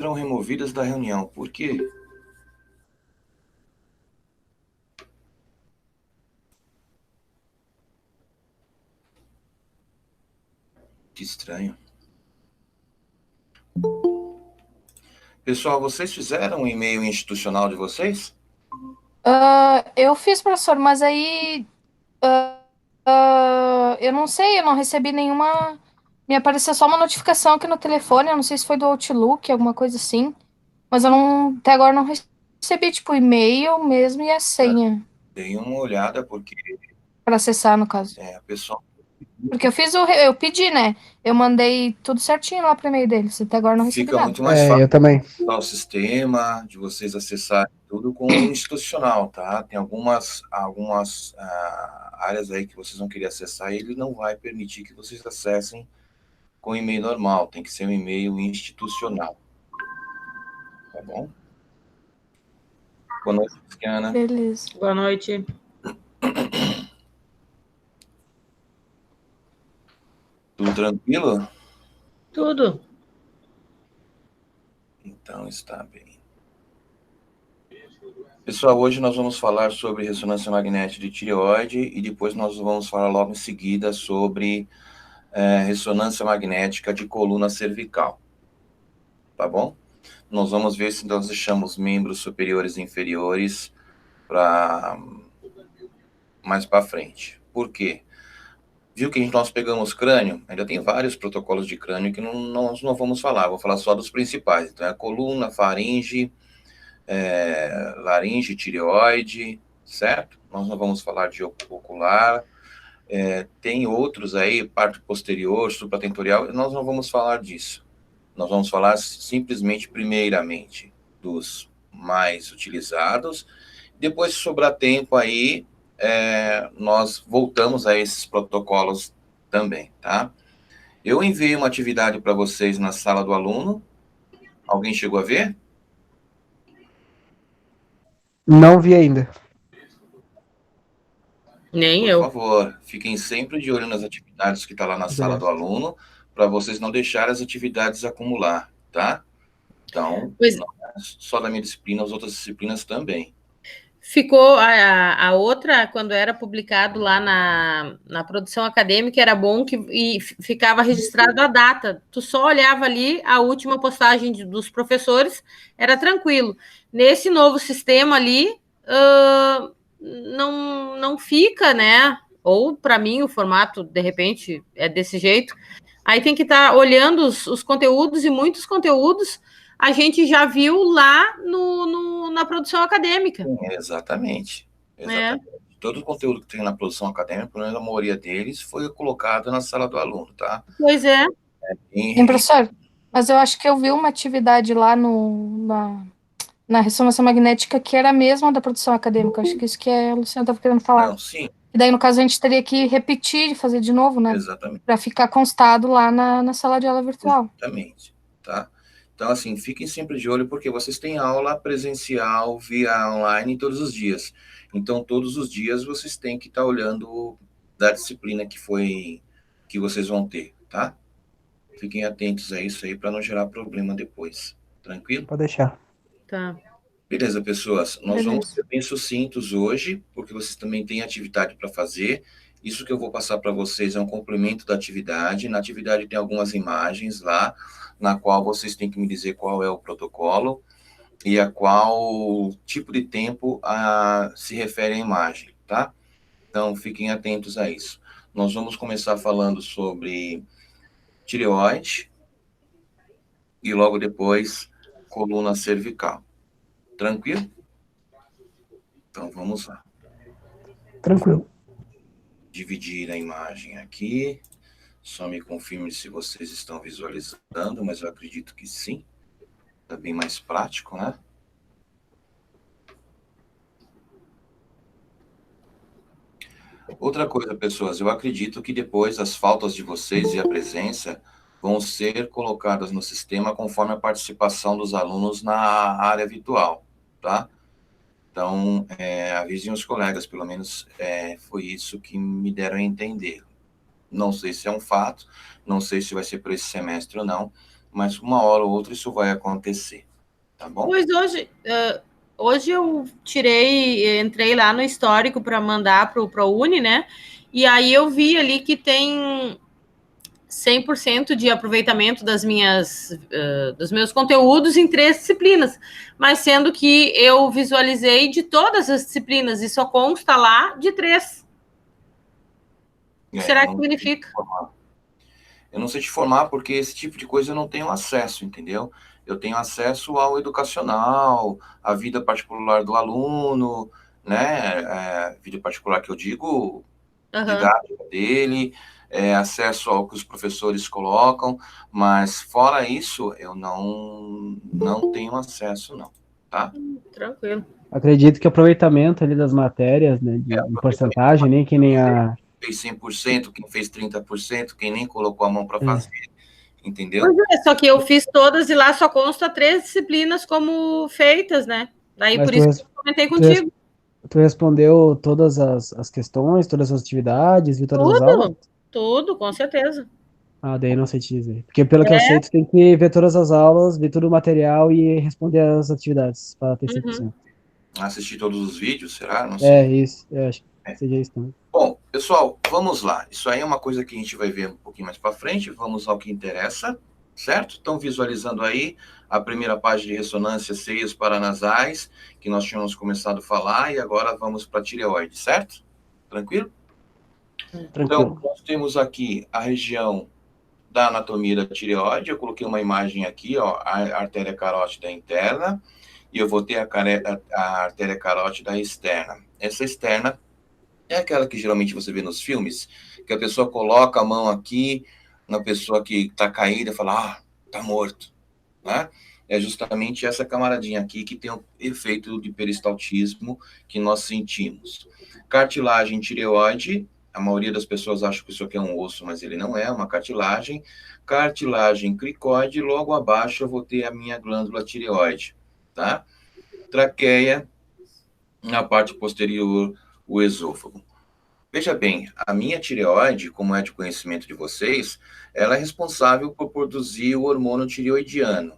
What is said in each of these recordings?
serão removidas da reunião. Por quê? Que estranho. Pessoal, vocês fizeram um e-mail institucional de vocês? Eu fiz, professor, mas aí eu não sei, eu não recebi nenhuma. Me apareceu só uma notificação aqui no telefone, eu não sei se foi do Outlook, alguma coisa assim. Mas eu não, até agora não recebi, tipo, o e-mail mesmo e a senha Deem uma olhada, porque para acessar, no caso. a pessoa Porque eu pedi, né? Eu mandei tudo certinho lá pro e-mail deles, até agora não recebi fica nada. muito mais Eu fácil também. o sistema, de vocês acessarem tudo com o institucional, tá? Tem algumas áreas aí que vocês vão querer acessar e ele não vai permitir que vocês acessem com e-mail normal, tem que ser um e-mail institucional, tá bom? Boa noite, Cristiana. Beleza. Boa noite. Tudo tranquilo? Tudo. Então está bem. Pessoal, hoje nós vamos falar sobre ressonância magnética de tireoide e depois nós vamos falar logo em seguida sobre ressonância magnética de coluna cervical, tá bom? Nós vamos ver se nós deixamos membros superiores e inferiores para mais para frente. Por quê? Viu que nós pegamos crânio? Ainda tem vários protocolos de crânio que nós não vamos falar, vou falar só dos principais. Então, é coluna, faringe, laringe, tireoide, certo? Nós não vamos falar de ocular. Tem outros aí, parte posterior, supratentorial, nós não vamos falar disso. Nós vamos falar simplesmente, primeiramente, dos mais utilizados. Depois, se sobrar tempo aí, nós voltamos a esses protocolos também, tá? Eu enviei uma atividade para vocês na sala do aluno. Alguém chegou a ver? Não vi ainda. Nem Por eu. favor, fiquem sempre de olho nas atividades que está lá na sala do aluno, para vocês não deixarem as atividades acumular, tá? Então, Pois não é só da minha disciplina, as outras disciplinas também. ficou a outra, quando era publicado lá na produção acadêmica, era bom que ficava registrado a data. Tu só olhava ali a última postagem dos professores, era tranquilo. Nesse novo sistema ali, não fica, né? Ou para mim o formato, de repente, é desse jeito. Aí tem que estar olhando os conteúdos, e muitos conteúdos a gente já viu lá na produção acadêmica. Exatamente. É. Exatamente. Todo o conteúdo que tem na produção acadêmica, pelo menos a maioria deles, foi colocado na sala do aluno, tá? Pois é. Sim, professor, mas eu acho que eu vi uma atividade lá na ressonância magnética que era a mesma da produção acadêmica. Acho que isso que a Luciana estava querendo falar. Não, sim, E daí, no caso, a gente teria que repetir e fazer de novo, né? exatamente. Para ficar constado lá na sala de aula virtual. Exatamente, tá? Então, assim, fiquem sempre de olho, porque vocês têm aula presencial via online todos os dias. Então, todos os dias vocês têm que estar olhando da disciplina que vocês vão ter, tá? Fiquem atentos a isso aí para não gerar problema depois. Tranquilo? Pode deixar. Tá. Beleza, pessoas. Nós vamos Beleza. ser bem sucintos hoje, porque vocês também têm atividade para fazer. Isso que eu vou passar para vocês é um complemento da atividade. Na atividade tem algumas imagens lá, na qual vocês têm que me dizer qual é o protocolo e a qual tipo de tempo se refere a imagem, tá? Então, fiquem atentos a isso. Nós vamos começar falando sobre tireoide e logo depois coluna cervical. Tranquilo? Então, vamos lá. Tranquilo. Dividir a imagem aqui. Só me confirme se vocês estão visualizando, mas eu acredito que sim. Está bem mais prático, né? Outra coisa, pessoas, eu acredito que depois as faltas de vocês e a presença vão ser colocadas no sistema conforme a participação dos alunos na área virtual, tá? Então, avisem os colegas, pelo menos foi isso que me deram a entender. Não sei se é um fato, não sei se vai ser por esse semestre ou não, mas uma hora ou outra isso vai acontecer, tá bom? Pois hoje eu entrei lá no histórico para mandar para o ProUni, né? E aí eu vi ali que tem 100% de aproveitamento dos meus conteúdos em 3 disciplinas, mas sendo que eu visualizei de todas as disciplinas e só consta lá de 3. O que será que significa? Eu não sei te formar porque esse tipo de coisa eu não tenho acesso, entendeu? Eu tenho acesso ao educacional, à vida particular do aluno, né? Vida particular que eu digo, didática dele, acesso ao que os professores colocam, mas fora isso, eu não tenho acesso, não, tá? Tranquilo. Acredito que o aproveitamento ali das matérias, né, em porcentagem, nem que nem a... Quem fez 100%, quem fez 30%, quem nem colocou a mão para fazer, entendeu? Pois é, só que eu fiz todas e lá só consta 3 disciplinas como feitas, né? Daí Mas por isso que eu comentei contigo. Tu respondeu todas as questões, todas as atividades, viu todas as aulas? Tudo, com certeza. Ah, daí não sei te dizer. Porque pelo que eu sei, tu tem que ver todas as aulas, ver todo o material e responder as atividades para ter 100%. Assistir todos os vídeos, será? Não sei. Isso. Eu acho que seja isso também. Bom, pessoal, vamos lá. Isso aí é uma coisa que a gente vai ver um pouquinho mais para frente. Vamos ao que interessa, certo? Estão visualizando aí a primeira página de ressonância seios paranasais, que nós tínhamos começado a falar, e agora vamos para a tireoide, certo? Tranquilo? Então, nós temos aqui a região da anatomia da tireoide. Eu coloquei uma imagem aqui, ó, a artéria carótida interna, e eu vou ter a artéria carótida externa. Essa externa é aquela que geralmente você vê nos filmes, que a pessoa coloca a mão aqui na pessoa que está caída e fala, está morto, né? É justamente essa camaradinha aqui que tem o efeito de peristaltismo que nós sentimos. Cartilagem tireoide, a maioria das pessoas acha que isso aqui é um osso, mas ele não é uma cartilagem. Cartilagem cricoide, logo abaixo eu vou ter a minha glândula tireoide, tá? Traqueia, na parte posterior, o esôfago. Veja bem, a minha tireoide, como é de conhecimento de vocês, ela é responsável por produzir o hormônio tireoidiano.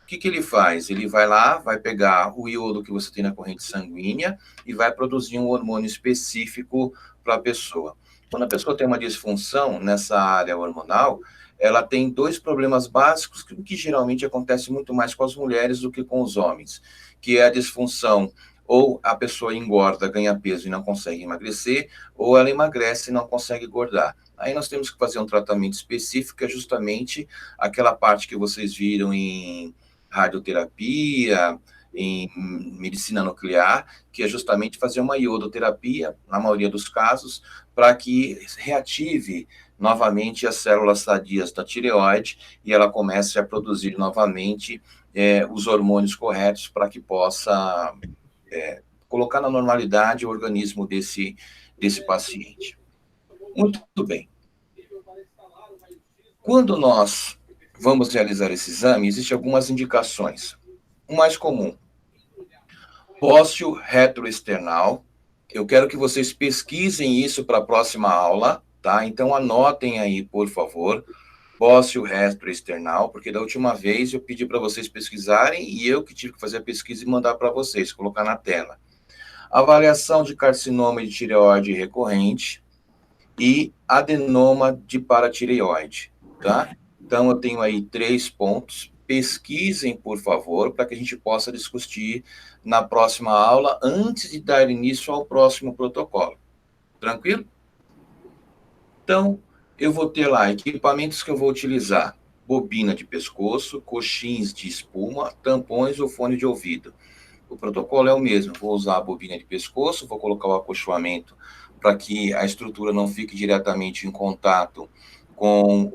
O que ele faz? Ele vai lá, vai pegar o iodo que você tem na corrente sanguínea e vai produzir um hormônio específico para a pessoa. Quando a pessoa tem uma disfunção nessa área hormonal, ela tem 2 problemas básicos que geralmente acontece muito mais com as mulheres do que com os homens, que é a disfunção, ou a pessoa engorda, ganha peso e não consegue emagrecer, ou ela emagrece e não consegue engordar. Aí nós temos que fazer um tratamento específico, que é justamente aquela parte que vocês viram em radioterapia, em medicina nuclear, que é justamente fazer uma iodoterapia, na maioria dos casos, para que reative novamente as células sadias da tireoide e ela comece a produzir novamente os hormônios corretos para que possa colocar na normalidade o organismo desse paciente. Muito bem. Quando nós vamos realizar esse exame, existem algumas indicações. O mais comum, bócio retroesternal. Eu quero que vocês pesquisem isso para a próxima aula, tá? Então, anotem aí, por favor, bócio retroesternal, porque da última vez eu pedi para vocês pesquisarem e eu que tive que fazer a pesquisa e mandar para vocês, colocar na tela. Avaliação de carcinoma de tireoide recorrente e adenoma de paratireoide, tá? Então, eu tenho aí 3 pontos. Pesquisem, por favor, para que a gente possa discutir na próxima aula, antes de dar início ao próximo protocolo. Tranquilo? Então, eu vou ter lá equipamentos que eu vou utilizar: bobina de pescoço, coxins de espuma, tampões ou fone de ouvido. O protocolo é o mesmo. Vou usar a bobina de pescoço, vou colocar o acolchoamento para que a estrutura não fique diretamente em contato com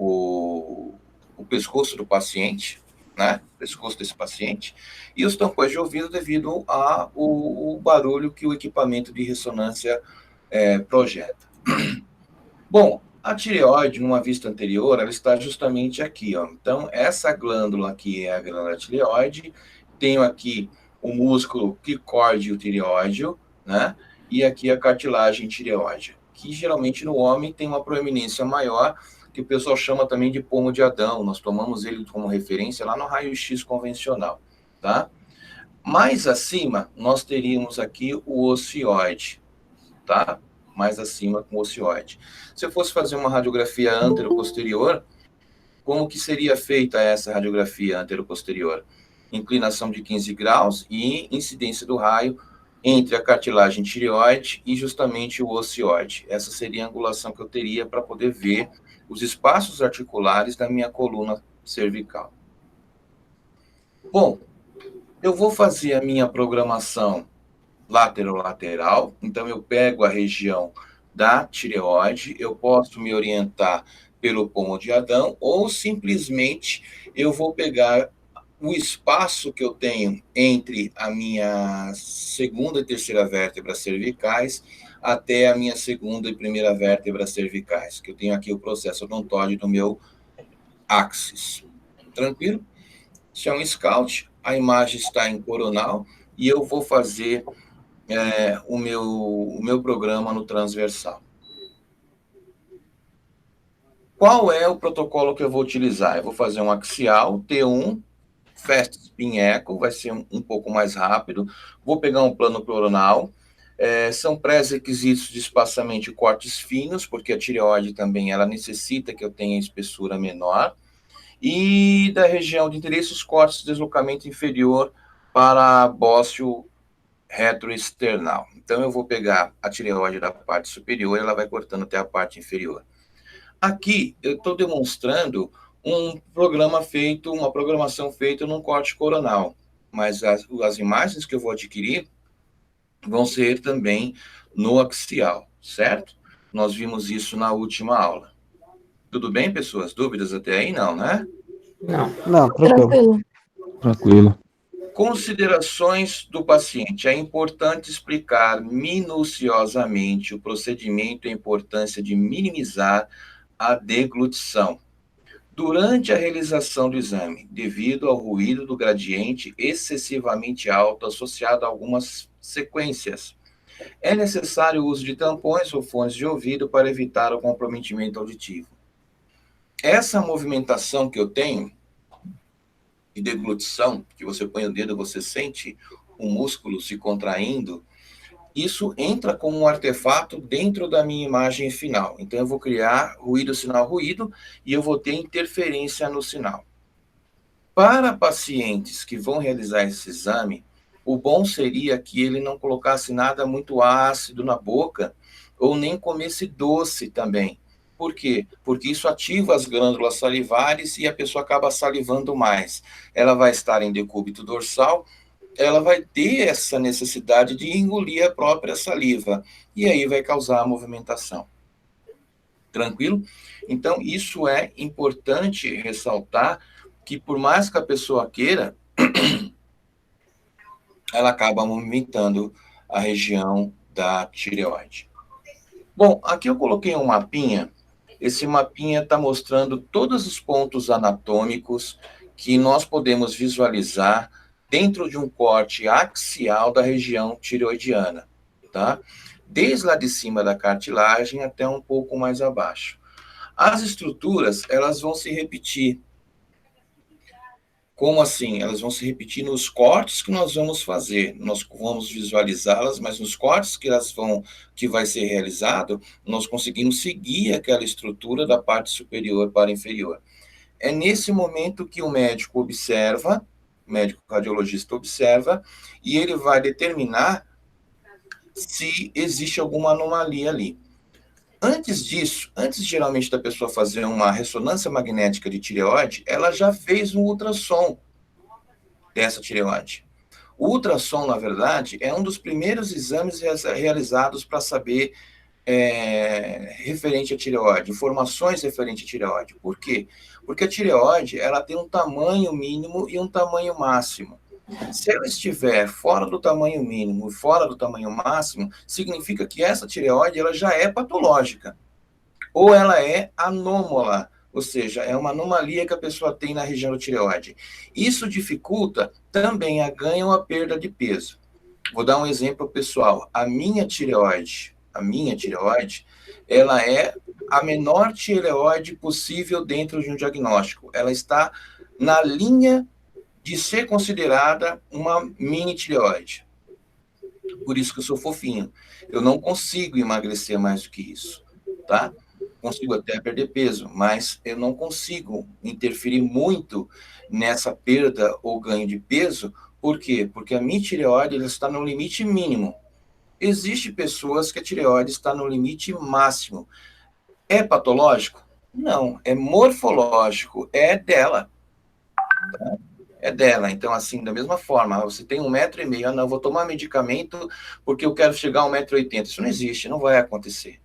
o pescoço do paciente, né? Pescoço desse paciente. E os tampões de ouvido devido ao barulho que o equipamento de ressonância projeta. Bom, a tireoide, numa vista anterior, ela está justamente aqui, ó. Então, essa glândula aqui é a glândula tireoide. Tenho aqui o músculo quicóideo tireóideo, né? E aqui a cartilagem tireoide, que geralmente no homem tem uma proeminência maior, que o pessoal chama também de pomo de Adão. Nós tomamos ele como referência lá no raio-x convencional, tá? Mais acima, nós teríamos aqui o ocioide, tá? Mais acima com o ocioide. Se eu fosse fazer uma radiografia antero-posterior, como que seria feita essa radiografia antero-posterior? Inclinação de 15 graus e incidência do raio entre a cartilagem tireoide e justamente o ocioide. Essa seria a angulação que eu teria para poder ver os espaços articulares da minha coluna cervical. Bom, eu vou fazer a minha programação lateral, então eu pego a região da tireoide, eu posso me orientar pelo pomo de Adão, ou simplesmente eu vou pegar o espaço que eu tenho entre a minha segunda e terceira vértebra cervicais até a minha segunda e primeira vértebra cervicais, que eu tenho aqui o processo odontóide no meu axis. Tranquilo? Isso é um scout, a imagem está em coronal e eu vou fazer o meu programa no transversal. Qual é o protocolo que eu vou utilizar? Eu vou fazer um axial, T1, Fast Spin Echo, vai ser um pouco mais rápido. Vou pegar um plano coronal. São pré-requisitos de espaçamento de cortes finos, porque a tireoide também ela necessita que eu tenha espessura menor. E da região de interesse, os cortes de deslocamento inferior para bócio retroesternal. Então, eu vou pegar a tireoide da parte superior, ela vai cortando até a parte inferior. Aqui, eu estou demonstrando uma programação feita num corte coronal, mas as imagens que eu vou adquirir vão ser também no axial, certo? Nós vimos isso na última aula. Tudo bem, pessoas? Dúvidas até aí? Não, né? Não, tranquilo. Tranquilo. Considerações do paciente. É importante explicar minuciosamente o procedimento e a importância de minimizar a deglutição durante a realização do exame, devido ao ruído do gradiente excessivamente alto associado a algumas sequências. É necessário o uso de tampões ou fones de ouvido para evitar o comprometimento auditivo. Essa movimentação que eu tenho, de deglutição, que você põe o dedo, você sente o músculo se contraindo, isso entra como um artefato dentro da minha imagem final. Então, eu vou criar ruído, sinal, ruído, e eu vou ter interferência no sinal. Para pacientes que vão realizar esse exame, o bom seria que ele não colocasse nada muito ácido na boca, ou nem comesse doce também. Por quê? Porque isso ativa as glândulas salivares e a pessoa acaba salivando mais. Ela vai estar em decúbito dorsal, ela vai ter essa necessidade de engolir a própria saliva, e aí vai causar a movimentação. Tranquilo? Então, isso é importante ressaltar, que por mais que a pessoa queira, ela acaba movimentando a região da tireoide. Bom, aqui eu coloquei um mapinha. Esse mapinha está mostrando todos os pontos anatômicos que nós podemos visualizar dentro de um corte axial da região tireoidiana, tá? Desde lá de cima da cartilagem até um pouco mais abaixo. As estruturas, elas vão se repetir. Como assim? Elas vão se repetir nos cortes que nós vamos fazer. Nós vamos visualizá-las, mas nos cortes que vai ser realizado, nós conseguimos seguir aquela estrutura da parte superior para inferior. É nesse momento que o médico observa, o médico radiologista observa, e ele vai determinar se existe alguma anomalia ali. Antes disso, antes geralmente da pessoa fazer uma ressonância magnética de tireoide, ela já fez um ultrassom dessa tireoide. O ultrassom, na verdade, é um dos primeiros exames realizados para saber referente à tireoide, informações referente à tireoide. Por quê? Porque a tireoide, ela tem um tamanho mínimo e um tamanho máximo. Se ela estiver fora do tamanho mínimo e fora do tamanho máximo, significa que essa tireoide ela já é patológica. Ou ela é anômala, ou seja, é uma anomalia que a pessoa tem na região da tireoide. Isso dificulta também a ganho ou a perda de peso. Vou dar um exemplo pessoal. A minha tireoide, a minha tireoide, ela é a menor tireoide possível dentro de um diagnóstico. Ela está na linha de ser considerada uma mini tireoide. Por isso que eu sou fofinho. Eu não consigo emagrecer mais do que isso, tá? Consigo até perder peso, mas eu não consigo interferir muito nessa perda ou ganho de peso. Por quê? Porque a minha tireoide ela está no limite mínimo. Existem pessoas que a tireoide está no limite máximo. É patológico? Não, é morfológico, é dela. Tá? É dela. Então, assim, da mesma forma, você tem 1,5 m, não, eu vou tomar medicamento porque eu quero chegar a 1,80 m. Isso não existe, não vai acontecer,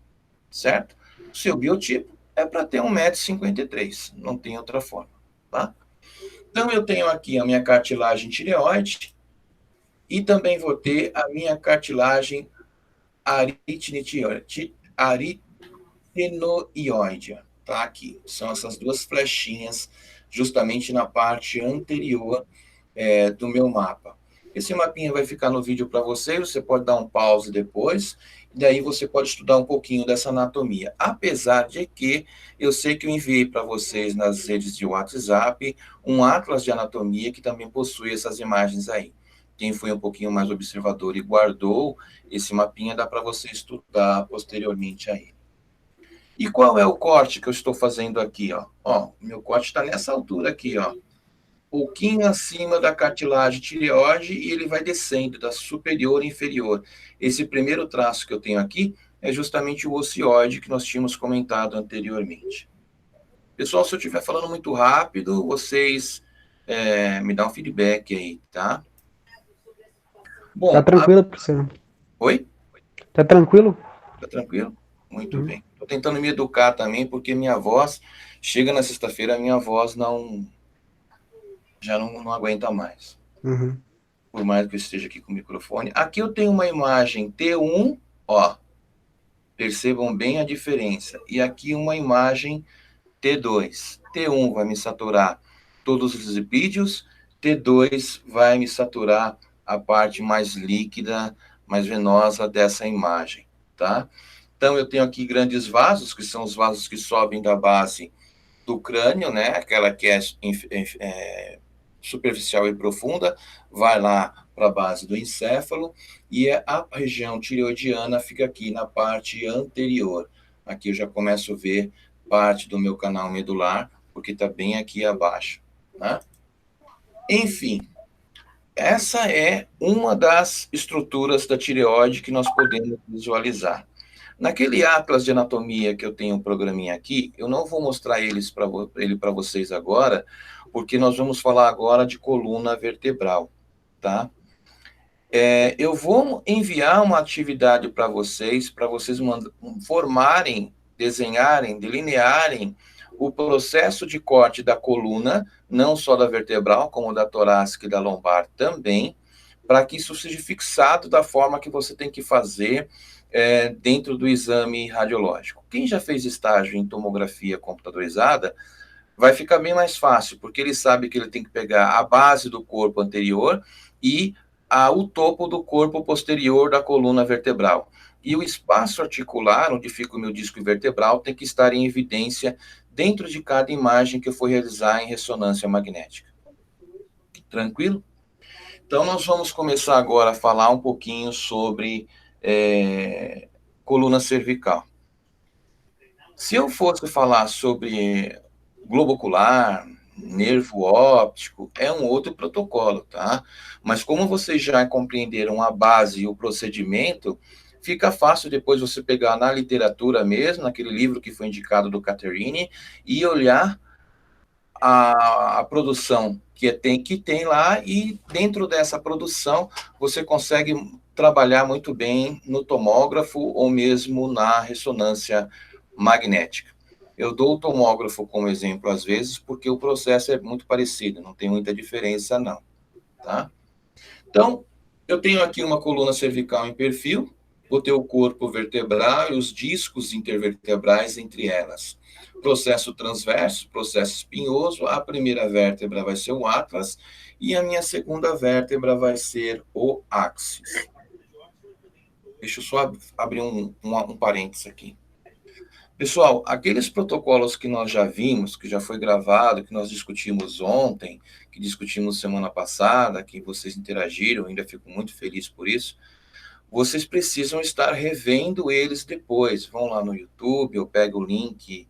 certo? O seu biotipo é para ter 1,53 m, não tem outra forma, tá? Então, eu tenho aqui a minha cartilagem tireoide e também vou ter a minha cartilagem aritenoide, tá? Aqui, são essas duas flechinhas justamente na parte anterior do meu mapa. Esse mapinha vai ficar no vídeo para você pode dar um pause depois, e daí você pode estudar um pouquinho dessa anatomia. Apesar de que eu sei que eu enviei para vocês nas redes de WhatsApp um atlas de anatomia que também possui essas imagens aí. Quem foi um pouquinho mais observador e guardou esse mapinha, dá para você estudar posteriormente aí. E qual é o corte que eu estou fazendo aqui, ó? Ó, meu corte está nessa altura aqui, ó. Pouquinho acima da cartilagem tireoide e ele vai descendo da superior e inferior. Esse primeiro traço que eu tenho aqui é justamente o ocioide que nós tínhamos comentado anteriormente. Pessoal, se eu estiver falando muito rápido, vocês me dão um feedback aí, tá? Bom, tá tranquilo, professor? Oi? Tá tranquilo? Tá tranquilo? Muito bem. Estou tentando me educar também, porque minha voz, chega na sexta-feira, a minha voz já não aguenta mais. Por mais que eu esteja aqui com o microfone. Aqui eu tenho uma imagem T1, ó. Percebam bem a diferença. E aqui uma imagem T2. T1 vai me saturar todos os lipídios, T2 vai me saturar a parte mais líquida, mais venosa dessa imagem, tá? Então, eu tenho aqui grandes vasos, que são os vasos que sobem da base do crânio, né? Aquela que é superficial e profunda, vai lá para a base do encéfalo, e a região tireoidiana fica aqui na parte anterior. Aqui eu já começo a ver parte do meu canal medular, porque está bem aqui abaixo, né? Enfim, essa é uma das estruturas da tireoide que nós podemos visualizar. Naquele atlas de anatomia que eu tenho um programinha aqui, eu não vou mostrar ele para vocês agora, porque nós vamos falar agora de coluna vertebral, tá? Eu vou enviar uma atividade para vocês formarem, desenharem, delinearem o processo de corte da coluna, não só da vertebral, como da torácica e da lombar também, para que isso seja fixado da forma que você tem que fazer dentro do exame radiológico. Quem já fez estágio em tomografia computadorizada, vai ficar bem mais fácil, porque ele sabe que ele tem que pegar a base do corpo anterior e o topo do corpo posterior da coluna vertebral. E o espaço articular, onde fica o meu disco vertebral, tem que estar em evidência dentro de cada imagem que eu for realizar em ressonância magnética. Tranquilo? Então, nós vamos começar agora a falar um pouquinho sobre coluna cervical. Se eu fosse falar sobre globo ocular, nervo óptico, é um outro protocolo, tá? Mas como vocês já compreenderam a base e o procedimento, fica fácil depois você pegar na literatura mesmo, naquele livro que foi indicado do Caterini, e olhar a produção que tem lá, e dentro dessa produção você consegue trabalhar muito bem no tomógrafo ou mesmo na ressonância magnética. Eu dou o tomógrafo como exemplo às vezes, porque o processo é muito parecido, não tem muita diferença não, tá? Então, eu tenho aqui uma coluna cervical em perfil, vou ter o corpo vertebral e os discos intervertebrais entre elas. Processo transverso, processo espinhoso, a primeira vértebra vai ser o atlas e a minha segunda vértebra vai ser o áxis. Deixa eu só abrir um parênteses aqui. Pessoal, aqueles protocolos que nós já vimos, que já foi gravado, que nós discutimos ontem, que discutimos semana passada, que vocês interagiram, ainda fico muito feliz por isso, vocês precisam estar revendo eles depois. Vão lá no YouTube, eu pego o link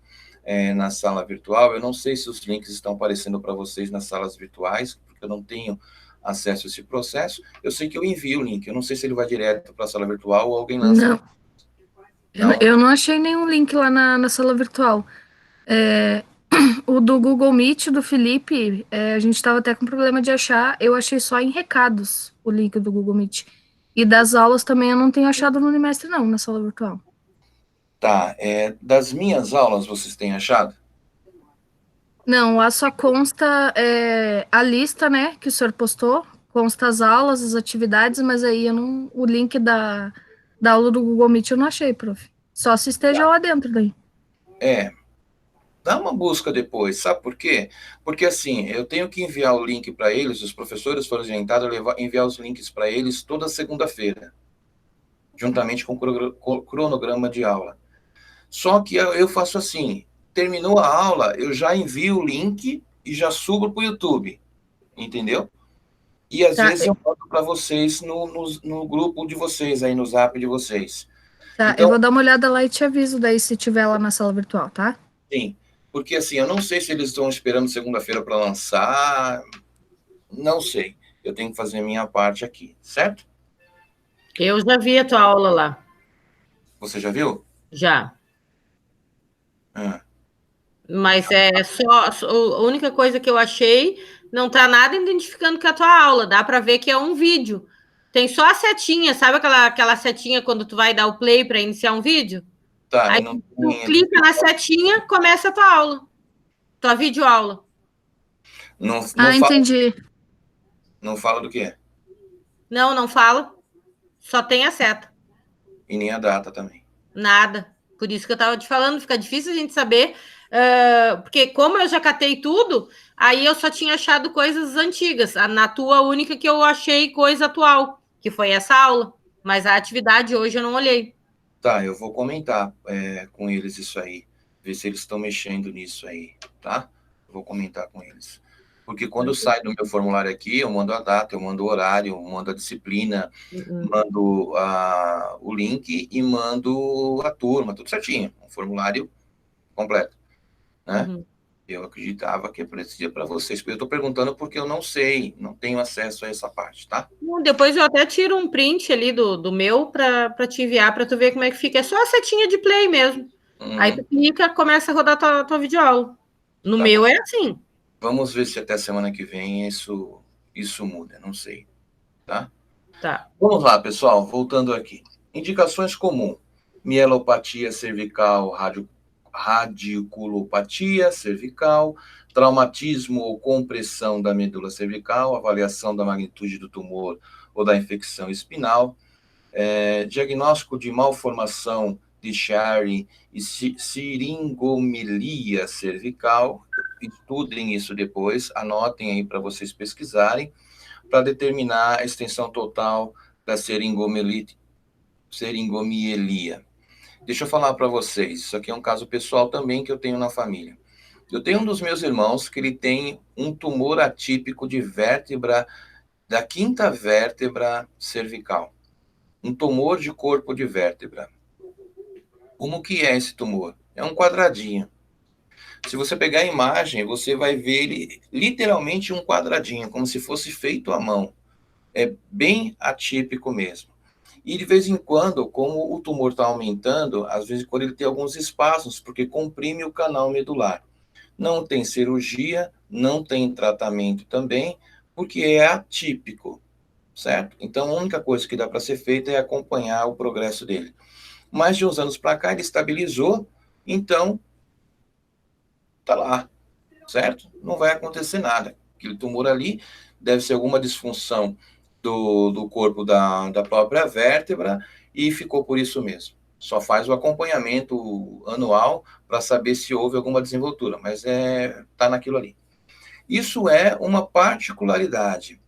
na sala virtual. Eu não sei se os links estão aparecendo para vocês nas salas virtuais, porque eu não tenho acesso a esse processo. Eu sei que eu envio o link, eu não sei se ele vai direto para a sala virtual ou alguém lança. Não. Eu não achei nenhum link lá na sala virtual. O do Google Meet, do Felipe, a gente estava até com problema de achar. Eu achei só em recados o link do Google Meet. E das aulas também eu não tenho achado no Unimestre, não, na sala virtual. Tá, das minhas aulas vocês têm achado? Não, lá só consta a lista, né, que o senhor postou, consta as aulas, as atividades, mas aí o link da aula do Google Meet eu não achei, prof. Só se esteja lá dentro daí. Dá uma busca depois, sabe por quê? Porque assim, eu tenho que enviar o link para eles, os professores foram orientados a enviar os links para eles toda segunda-feira, juntamente com o cronograma de aula. Só que eu faço assim, terminou a aula, eu já envio o link e já subo para o YouTube, entendeu? E às vezes eu mando para vocês no grupo de vocês, aí no zap de vocês. Tá, então, eu vou dar uma olhada lá e te aviso daí se tiver lá na sala virtual, tá? Sim, porque assim, eu não sei se eles estão esperando segunda-feira para lançar, não sei. Eu tenho que fazer a minha parte aqui, certo? Eu já vi a tua aula lá. Você já viu? Já. Ah. Mas a única coisa que eu achei, não tá nada identificando com a tua aula, dá para ver que é um vídeo. Tem só a setinha, sabe aquela setinha quando tu vai dar o play para iniciar um vídeo? Tá, aí não tu clica na setinha, começa a tua aula. Tua videoaula. Não fala, entendi. Não fala do quê? Não fala. Só tem a seta. E nem a data também. Nada. Por isso que eu tava te falando, fica difícil a gente saber, porque como eu já catei tudo, aí eu só tinha achado coisas antigas. Na tua única que eu achei coisa atual, que foi essa aula. Mas a atividade hoje eu não olhei. Tá, eu vou comentar com eles isso aí. Ver se eles estão mexendo nisso aí, tá? Vou comentar com eles. Porque quando sai do meu formulário aqui, eu mando a data, eu mando o horário, eu mando a disciplina, mando o link e mando a turma, tudo certinho. Um formulário completo, né? Eu acreditava que aparecia para vocês. Eu estou perguntando porque eu não sei, não tenho acesso a essa parte, tá? Depois eu até tiro um print ali do meu para te enviar, para tu ver como é que fica. É só a setinha de play mesmo. Aí tu clica, começa a rodar tua videoaula. No meu é assim. Vamos ver se até semana que vem isso muda, não sei, tá? Tá. Vamos lá, pessoal, voltando aqui. Indicações comuns: mielopatia cervical, radiculopatia cervical, traumatismo ou compressão da medula cervical, avaliação da magnitude do tumor ou da infecção espinal, diagnóstico de malformação de Chiari e siringomelia cervical. Estudem isso depois, anotem aí para vocês pesquisarem, para determinar a extensão total da seringomielia. Deixa eu falar para vocês, isso aqui é um caso pessoal também que eu tenho na família. Eu tenho um dos meus irmãos que ele tem um tumor atípico de vértebra, da quinta vértebra cervical. Um tumor de corpo de vértebra. Como que é esse tumor? É um quadradinho. Se você pegar a imagem, você vai ver ele literalmente um quadradinho, como se fosse feito à mão. É bem atípico mesmo. E de vez em quando, como o tumor está aumentando, às vezes quando ele tem alguns espasmos, porque comprime o canal medular. Não tem cirurgia, não tem tratamento também, porque é atípico, certo? Então, a única coisa que dá para ser feita é acompanhar o progresso dele. Mais de uns anos para cá, ele estabilizou, então, tá lá, certo? Não vai acontecer nada. Aquele tumor ali deve ser alguma disfunção do corpo da própria vértebra e ficou por isso mesmo. Só faz o acompanhamento anual para saber se houve alguma desenvoltura, mas tá naquilo ali. Isso é uma particularidade.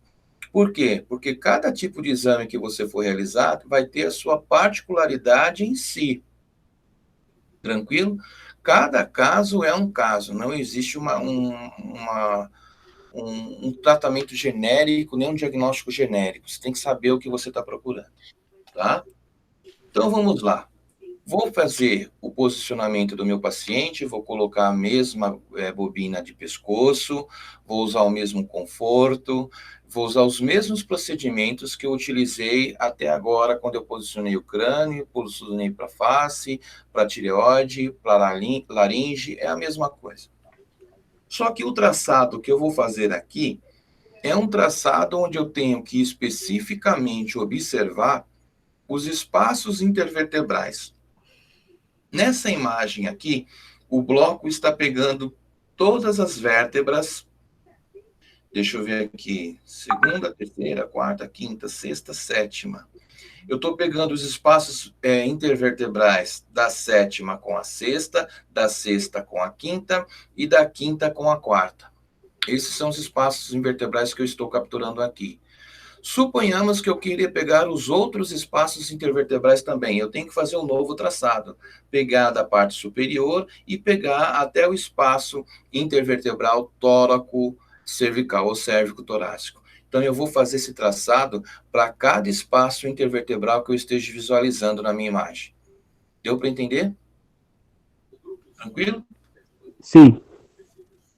Por quê? Porque cada tipo de exame que você for realizar vai ter a sua particularidade em si. Tranquilo? Cada caso é um caso, não existe um tratamento genérico, nem um diagnóstico genérico. Você tem que saber o que você está procurando, tá? Então, vamos lá. Vou fazer o posicionamento do meu paciente, vou colocar a mesma bobina de pescoço, vou usar o mesmo conforto, vou usar os mesmos procedimentos que eu utilizei até agora, quando eu posicionei o crânio, posicionei para a face, para a tireoide, para a laringe, é a mesma coisa. Só que o traçado que eu vou fazer aqui é um traçado onde eu tenho que especificamente observar os espaços intervertebrais. Nessa imagem aqui, o bloco está pegando todas as vértebras. Deixa eu ver aqui. Segunda, terceira, quarta, quinta, sexta, sétima. Eu estou pegando os espaços intervertebrais da sétima com a sexta, da sexta com a quinta e da quinta com a quarta. Esses são os espaços intervertebrais que eu estou capturando aqui. Suponhamos que eu queria pegar os outros espaços intervertebrais também. Eu tenho que fazer um novo traçado. Pegar da parte superior e pegar até o espaço intervertebral tóraco-cervical ou cérvico-torácico. Então, eu vou fazer esse traçado para cada espaço intervertebral que eu esteja visualizando na minha imagem. Deu para entender? Tranquilo? Sim.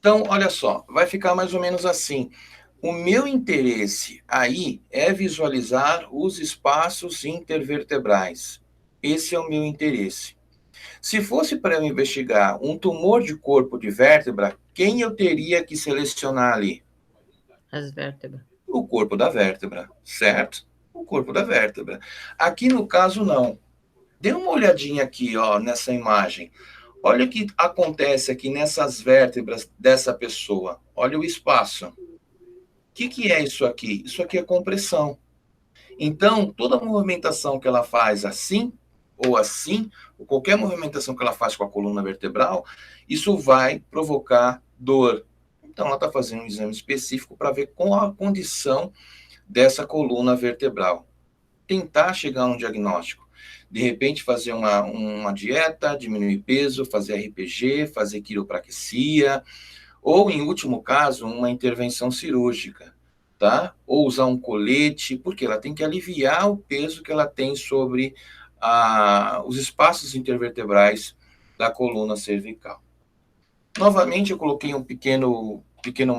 Então, olha só, vai ficar mais ou menos assim. O meu interesse aí é visualizar os espaços intervertebrais. Esse é o meu interesse. Se fosse para eu investigar um tumor de corpo de vértebra, quem eu teria que selecionar ali? As vértebras. O corpo da vértebra, certo? O corpo da vértebra. Aqui no caso, não. Dê uma olhadinha aqui, ó, nessa imagem. Olha o que acontece aqui nessas vértebras dessa pessoa. Olha o espaço. O que é isso aqui? Isso aqui é compressão. Então, toda movimentação que ela faz assim, ou qualquer movimentação que ela faz com a coluna vertebral, isso vai provocar dor. Então, ela está fazendo um exame específico para ver qual a condição dessa coluna vertebral. Tentar chegar a um diagnóstico. De repente, fazer uma dieta, diminuir peso, fazer RPG, fazer quiropraxia, ou, em último caso, uma intervenção cirúrgica, tá? Ou usar um colete, porque ela tem que aliviar o peso que ela tem sobre os espaços intervertebrais da coluna cervical. Novamente, eu coloquei um pequeno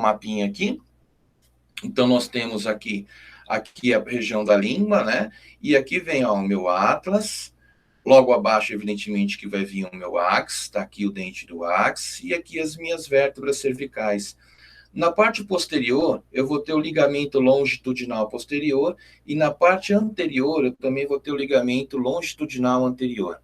mapinha aqui. Então, nós temos aqui a região da língua, né? E aqui vem, ó, o meu atlas. Logo abaixo, evidentemente, que vai vir o meu axis, está aqui o dente do axis, e aqui as minhas vértebras cervicais. Na parte posterior, eu vou ter o ligamento longitudinal posterior, e na parte anterior, eu também vou ter o ligamento longitudinal anterior.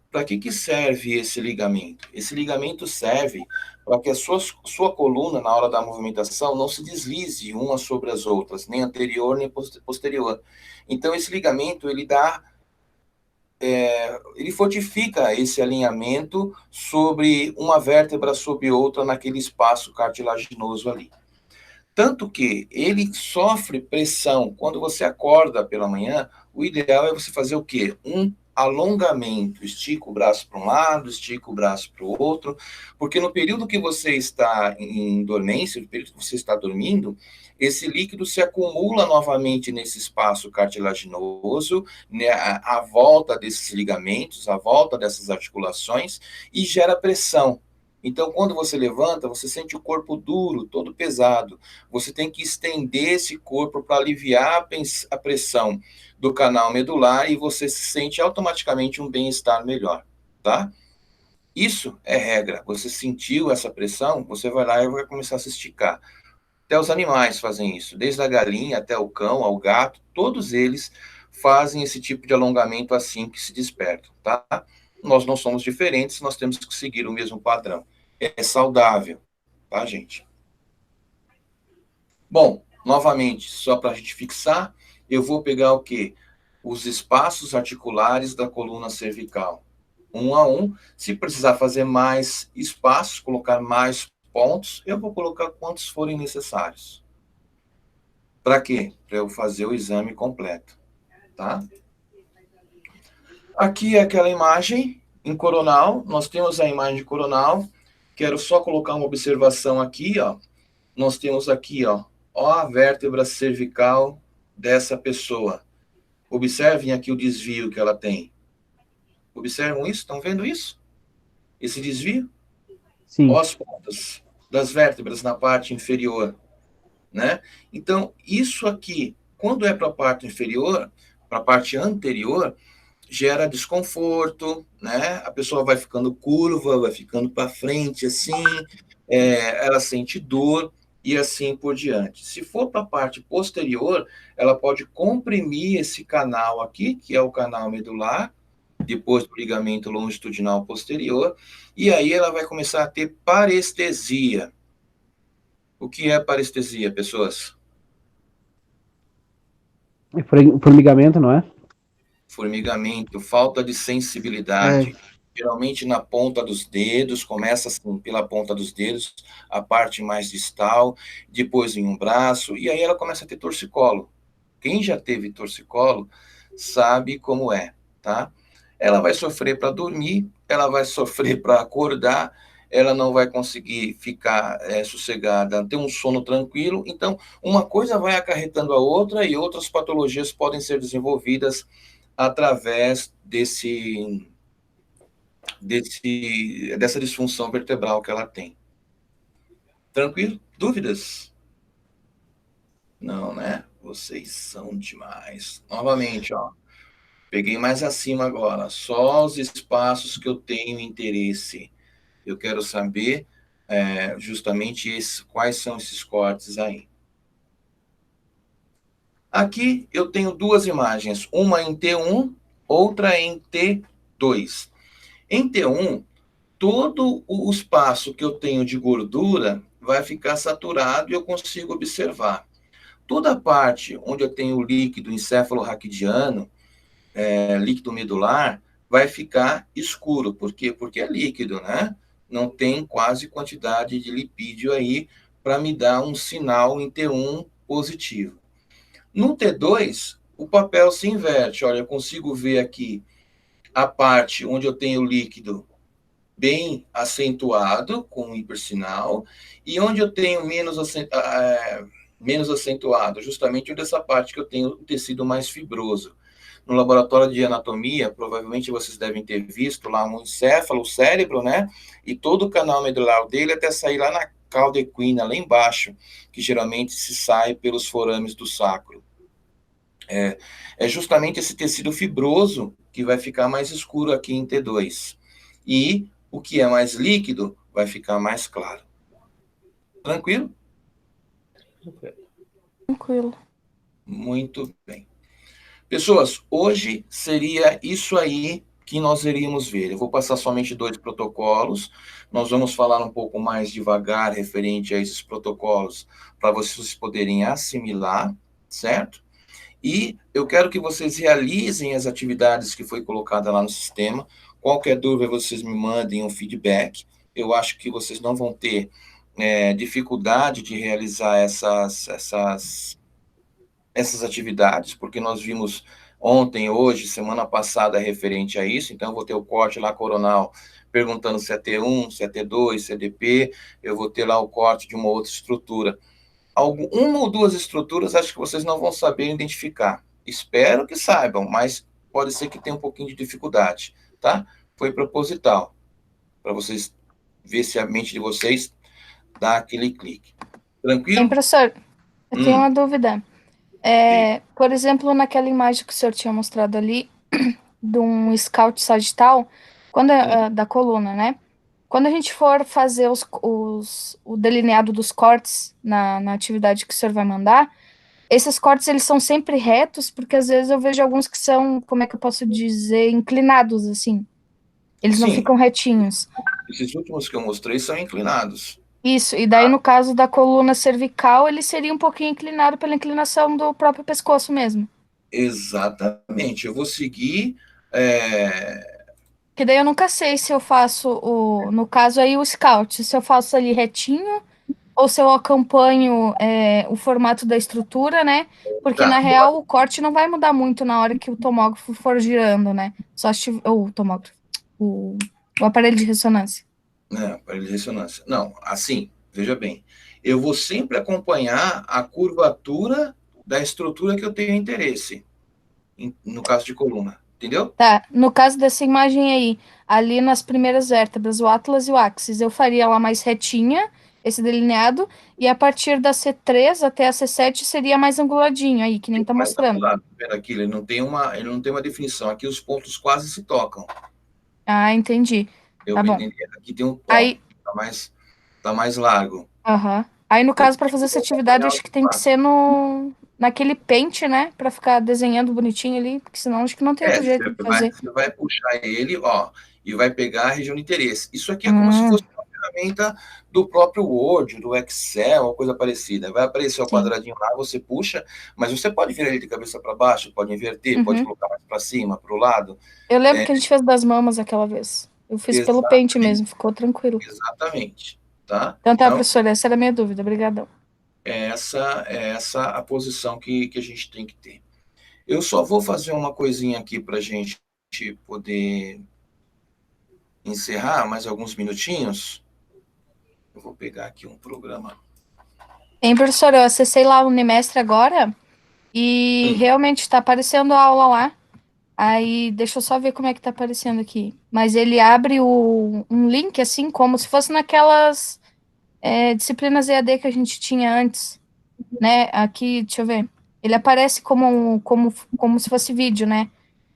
Para que serve esse ligamento? Esse ligamento serve para que a sua coluna, na hora da movimentação, não se deslize uma sobre as outras, nem anterior, nem posterior. Então, esse ligamento, ele fortifica esse alinhamento sobre uma vértebra sobre outra naquele espaço cartilaginoso ali. Tanto que ele sofre pressão. Quando você acorda pela manhã, o ideal é você fazer o quê? Um alongamento. Estica o braço para um lado, estica o braço para o outro, porque no período que você está em dormência, no período que você está dormindo, esse líquido se acumula novamente nesse espaço cartilaginoso, né, à volta desses ligamentos, à volta dessas articulações, e gera pressão. Então, quando você levanta, você sente o corpo duro, todo pesado. Você tem que estender esse corpo para aliviar a pressão do canal medular e você se sente automaticamente um bem-estar melhor, tá? Isso é regra. Você sentiu essa pressão, você vai lá e vai começar a se esticar. Até os animais fazem isso, desde a galinha até o cão, ao gato, todos eles fazem esse tipo de alongamento assim que se despertam, tá? Nós não somos diferentes, nós temos que seguir o mesmo padrão. É saudável, tá, gente? Bom, novamente, só para a gente fixar, eu vou pegar o quê? Os espaços articulares da coluna cervical, um a um. Se precisar fazer mais espaços, colocar mais pontos, eu vou colocar quantos forem necessários. Para quê? Para eu fazer o exame completo, tá? Aqui é aquela imagem em coronal, nós temos a imagem coronal, quero só colocar uma observação aqui, ó. Nós temos aqui, ó a vértebra cervical dessa pessoa. Observem aqui o desvio que ela tem. Observam isso? Estão vendo isso? Esse desvio? Sim. Ó as pontas das vértebras na parte inferior, né? Então, isso aqui, quando é para a parte inferior, para a parte anterior, gera desconforto, né? A pessoa vai ficando curva, vai ficando para frente, assim, ela sente dor e assim por diante. Se for para a parte posterior, ela pode comprimir esse canal aqui, que é o canal medular, depois do ligamento longitudinal posterior, e aí ela vai começar a ter parestesia. O que é parestesia, pessoas? Formigamento, não é? Formigamento, falta de sensibilidade. Geralmente na ponta dos dedos, começa assim, pela ponta dos dedos, a parte mais distal, depois em um braço, e aí ela começa a ter torcicolo. Quem já teve torcicolo sabe como é, tá? Ela vai sofrer para dormir, ela vai sofrer para acordar, ela não vai conseguir ficar sossegada, ter um sono tranquilo. Então, uma coisa vai acarretando a outra e outras patologias podem ser desenvolvidas através dessa disfunção vertebral que ela tem. Tranquilo? Dúvidas? Não, né? Vocês são demais. Novamente, ó. Peguei mais acima agora. Só os espaços que eu tenho interesse. Eu quero saber justamente quais são esses cortes aí. Aqui eu tenho duas imagens. Uma em T1, outra em T2. Em T1, todo o espaço que eu tenho de gordura vai ficar saturado e eu consigo observar. Toda a parte onde eu tenho líquido encefalorraquidiano, líquido medular, vai ficar escuro. Por quê? Porque é líquido, né? Não tem quase quantidade de lipídio aí para me dar um sinal em T1 positivo. No T2, o papel se inverte. Olha, eu consigo ver aqui a parte onde eu tenho líquido bem acentuado, com hipersinal, e onde eu tenho menos acentuado, justamente onde essa parte que eu tenho o tecido mais fibroso. No laboratório de anatomia, provavelmente vocês devem ter visto lá um encéfalo, o cérebro, né? E todo o canal medular dele até sair lá na cauda equina, lá embaixo, que geralmente se sai pelos forames do sacro. É justamente esse tecido fibroso que vai ficar mais escuro aqui em T2. E o que é mais líquido vai ficar mais claro. Tranquilo? Tranquilo. Muito bem. Pessoas, hoje seria isso aí que nós iríamos ver. Eu vou passar somente 2 protocolos. Nós vamos falar um pouco mais devagar referente a esses protocolos, para vocês poderem assimilar, certo? E eu quero que vocês realizem as atividades que foi colocada lá no sistema. Qualquer dúvida, vocês me mandem um feedback. Eu acho que vocês não vão ter dificuldade de realizar essas atividades, porque nós vimos ontem, hoje, semana passada, referente a isso. Então, eu vou ter o corte lá coronal, perguntando se é T1, se é T2, se é DP. Eu vou ter lá o corte de uma outra estrutura. Uma ou duas estruturas, acho que vocês não vão saber identificar. Espero que saibam, mas pode ser que tenha um pouquinho de dificuldade, tá? Foi proposital, para vocês ver se a mente de vocês dá aquele clique. Tranquilo? Hein, professor, eu tenho uma dúvida. Por exemplo, naquela imagem que o senhor tinha mostrado ali, de um scout sagital, da coluna, né? Quando a gente for fazer o delineado dos cortes na atividade que o senhor vai mandar, esses cortes, eles são sempre retos, porque às vezes eu vejo alguns que são, como é que eu posso dizer, inclinados, assim. Eles não Sim. ficam retinhos. Esses últimos que eu mostrei são inclinados. Isso, e daí no caso da coluna cervical, ele seria um pouquinho inclinado pela inclinação do próprio pescoço mesmo. Exatamente. Eu vou seguir... Que daí eu nunca sei se eu faço no caso aí o scout, se eu faço ali retinho ou se eu acompanho o formato da estrutura, né? Porque, na Tá, real, o corte não vai mudar muito na hora que o tomógrafo for girando, né? Só se o tomógrafo, o, o aparelho de ressonância. aparelho de ressonância. Não, assim, veja bem, eu vou sempre acompanhar a curvatura da estrutura que eu tenho interesse, no caso de coluna, entendeu? Tá, no caso dessa imagem aí, ali nas primeiras vértebras, o atlas e o axis, eu faria ela mais retinha, esse delineado, e a partir da C3 até a C7 seria mais anguladinho aí, que nem tá Mas mostrando. tá vendo aqui, ele não tem uma definição. Aqui os pontos quase se tocam. Ah, entendi. Eu Tá me bom. entendi. Aqui tem um, ó, Aí, tá mais largo. aham. Aí, no Eu caso, para fazer essa vou atividade, acompanhar o acho que que tem que faço. ser no naquele pente, né? Pra ficar desenhando bonitinho ali, porque senão acho que não tem outro jeito de fazer. Você vai puxar ele, ó, e vai pegar a região de interesse. Isso aqui é como se Hum, fosse uma ferramenta do próprio Word, do Excel, uma coisa parecida. Vai aparecer o sim. quadradinho lá, você puxa, mas você pode virar ele de cabeça para baixo, pode inverter, pode Uhum. colocar mais para cima, para o lado. Eu lembro que a gente fez das mamas aquela vez. Eu fiz pelo pente Exatamente, mesmo, ficou tranquilo. exatamente, tá? Então tá, Então, professora, essa era a minha dúvida. Obrigadão. essa a posição que a gente tem que ter. Eu só vou fazer uma coisinha aqui para a gente poder encerrar mais alguns minutinhos. Eu vou pegar aqui um programa. Hein, professora, eu acessei lá o Unimestre agora e realmente tá aparecendo a aula lá. Aí, deixa eu só ver como é que tá aparecendo aqui. Mas ele abre um link, assim, como se fosse naquelas disciplinas EAD que a gente tinha antes, né? Aqui, deixa eu ver. Ele aparece como se fosse vídeo, né?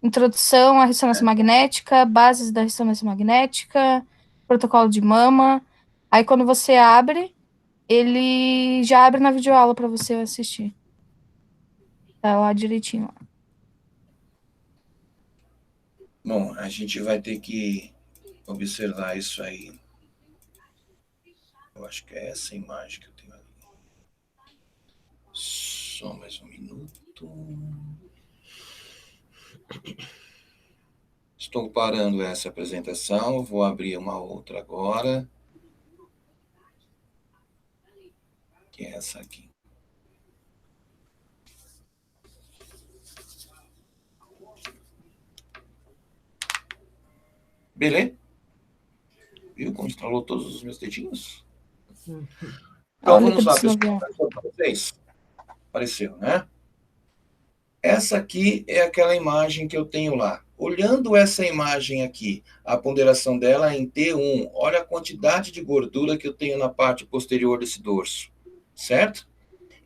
Introdução à ressonância magnética, bases da ressonância magnética, protocolo de mama. Aí, quando você abre, ele já abre na videoaula para você assistir. Tá lá direitinho. Bom, a gente vai ter que observar isso aí. Eu acho que é essa imagem que eu tenho ali. Só mais um minuto. Estou parando essa apresentação, vou abrir uma outra agora, que é essa aqui. Beleza? Viu como instalou todos os meus dedinhos? Então, Olha que vamos lá, pessoal. sinovial. Apareceu para vocês? Apareceu, né? Essa aqui é aquela imagem que eu tenho lá. Olhando essa imagem aqui, a ponderação dela é em T1. Olha a quantidade de gordura que eu tenho na parte posterior desse dorso, certo?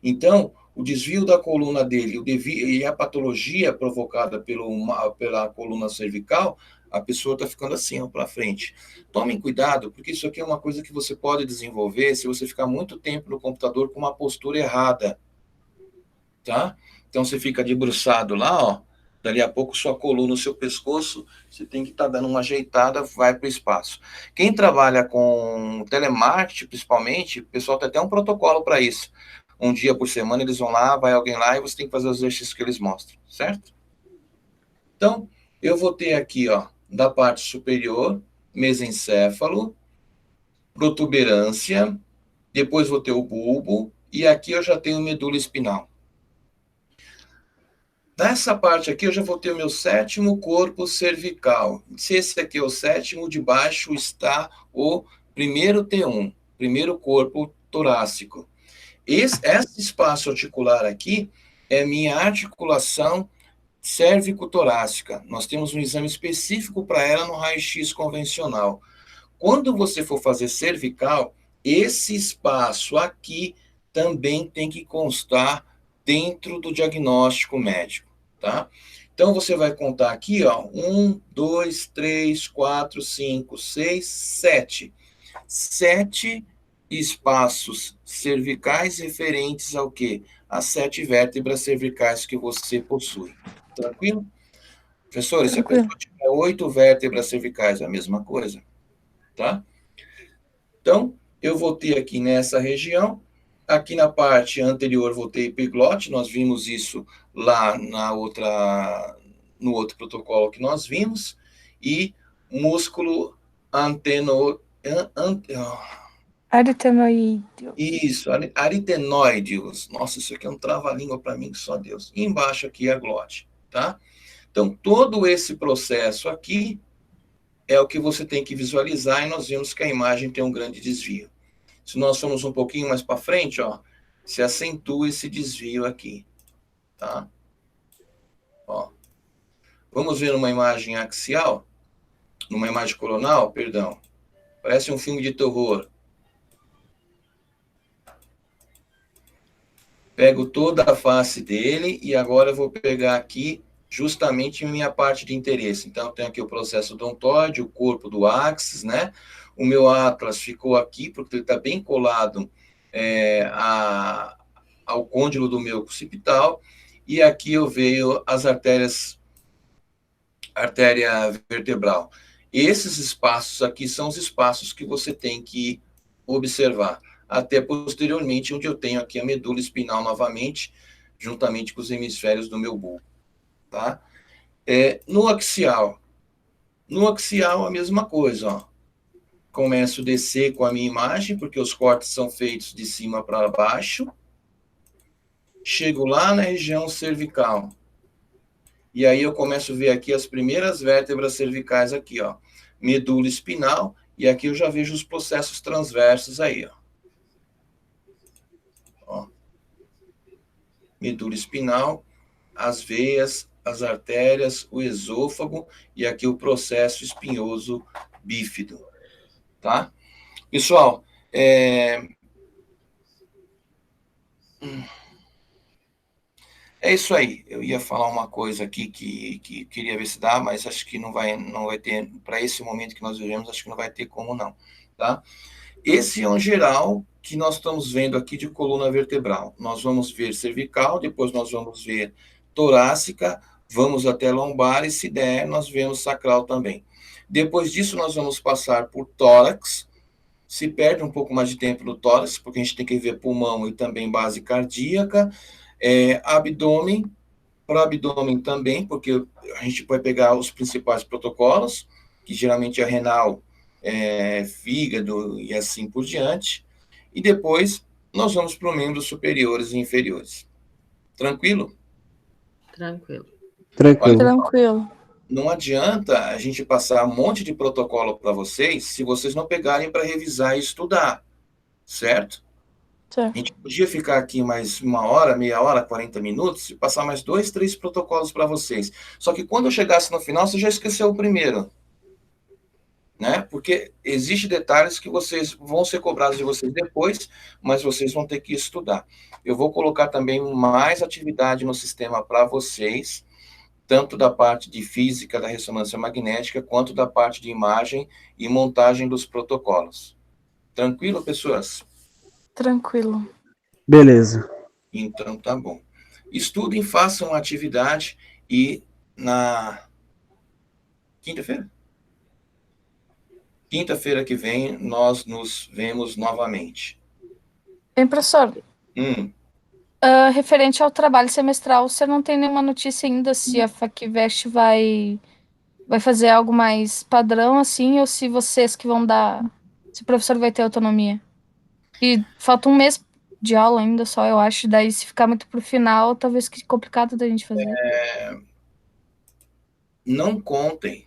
Então, o desvio da coluna dele e a patologia provocada pela coluna cervical, a pessoa está ficando assim, para frente. Tomem cuidado, porque isso aqui é uma coisa que você pode desenvolver se você ficar muito tempo no computador com uma postura errada, tá? Então, você fica debruçado lá, ó, dali a pouco sua coluna, o seu pescoço, você tem que estar dando uma ajeitada, vai para o espaço. Quem trabalha com telemarketing, principalmente, o pessoal tem até um protocolo para isso. Um dia por semana eles vão lá, vai alguém lá e você tem que fazer os exercícios que eles mostram, certo? Então, eu vou ter aqui, ó, da parte superior, mesencéfalo, protuberância, depois vou ter o bulbo, e aqui eu já tenho medula espinal. Nessa parte aqui eu já vou ter o meu sétimo corpo cervical. Se esse aqui é o sétimo, de baixo está o primeiro T1, primeiro corpo torácico. Esse espaço articular aqui é minha articulação cérvico-torácica. Nós temos um exame específico para ela no raio-x convencional. Quando você for fazer cervical, esse espaço aqui também tem que constar dentro do diagnóstico médico, tá? Então, você vai contar aqui, ó, 1, 2, 3, 4, 5, 6, 7. 7 espaços cervicais referentes ao quê? As 7 vértebras cervicais que você possui. Tranquilo? Professor, se a Tranquilo. pessoa tiver 8 vértebras cervicais, é a mesma coisa, tá? Então, eu vou ter aqui nessa região, aqui na parte anterior vou ter epiglote, nós vimos isso lá no outro protocolo que nós vimos, e músculo Aritenoide. Isso, aritenoides. Nossa, isso aqui é um trava-língua para mim, só Deus. E embaixo aqui é a glote, tá? Então, todo esse processo aqui é o que você tem que visualizar, e nós vemos que a imagem tem um grande desvio. Se nós formos um pouquinho mais para frente, ó, se acentua esse desvio aqui, tá? Ó. Vamos ver numa imagem axial, numa imagem coronal, perdão. Parece um filme de terror. Pego toda a face dele e agora eu vou pegar aqui justamente minha parte de interesse. Então, eu tenho aqui o processo odontoide, o corpo do axis, né? O meu atlas ficou aqui, porque ele está bem colado ao côndilo do meu occipital. E aqui eu vejo as artéria vertebral. Esses espaços aqui são os espaços que você tem que observar. Até posteriormente, onde eu tenho aqui a medula espinhal novamente, juntamente com os hemisférios do meu bulbo, tá? No axial a mesma coisa, ó. Começo a descer com a minha imagem, porque os cortes são feitos de cima para baixo. Chego lá na região cervical. E aí eu começo a ver aqui as primeiras vértebras cervicais aqui, ó. Medula espinal, e aqui eu já vejo os processos transversos aí, ó. Medula espinal, as veias, as artérias, o esôfago e aqui o processo espinhoso bífido, tá? Pessoal, é isso aí. Eu ia falar uma coisa aqui que queria ver se dá, mas acho que não vai ter, para esse momento que nós vivemos, acho que não vai ter como não, tá? Esse é um geral que nós estamos vendo aqui de coluna vertebral. Nós vamos ver cervical, depois nós vamos ver torácica, vamos até lombar e, se der, nós vemos sacral também. Depois disso, nós vamos passar por tórax. Se perde um pouco mais de tempo no tórax, porque a gente tem que ver pulmão e também base cardíaca. Abdômen, para abdômen também, porque a gente vai pegar os principais protocolos, que geralmente é renal, fígado e assim por diante. E depois nós vamos para os membros superiores e inferiores. Tranquilo? Tranquilo. Tranquilo. Tranquilo. Não adianta a gente passar um monte de protocolo para vocês se vocês não pegarem para revisar e estudar, certo? Certo. A gente podia ficar aqui mais 1 hora, meia hora, 40 minutos e passar mais 2, 3 protocolos para vocês. Só que quando eu chegasse no final, você já esqueceu o primeiro. Né? Porque existem detalhes que vocês vão ser cobrados de vocês depois, mas vocês vão ter que estudar. Eu vou colocar também mais atividade no sistema para vocês, tanto da parte de física da ressonância magnética, quanto da parte de imagem e montagem dos protocolos. Tranquilo, pessoas? Tranquilo. Beleza. Então, tá bom. Estudem, façam a atividade e na quinta-feira? Quinta-feira que vem, nós nos vemos novamente. Bem, professor, referente ao trabalho semestral, você não tem nenhuma notícia ainda se a FACVest vai fazer algo mais padrão, assim, ou se vocês que vão dar, se o professor vai ter autonomia? E falta 1 mês de aula ainda só, eu acho, daí se ficar muito pro final, talvez que complicado da gente fazer. Não contem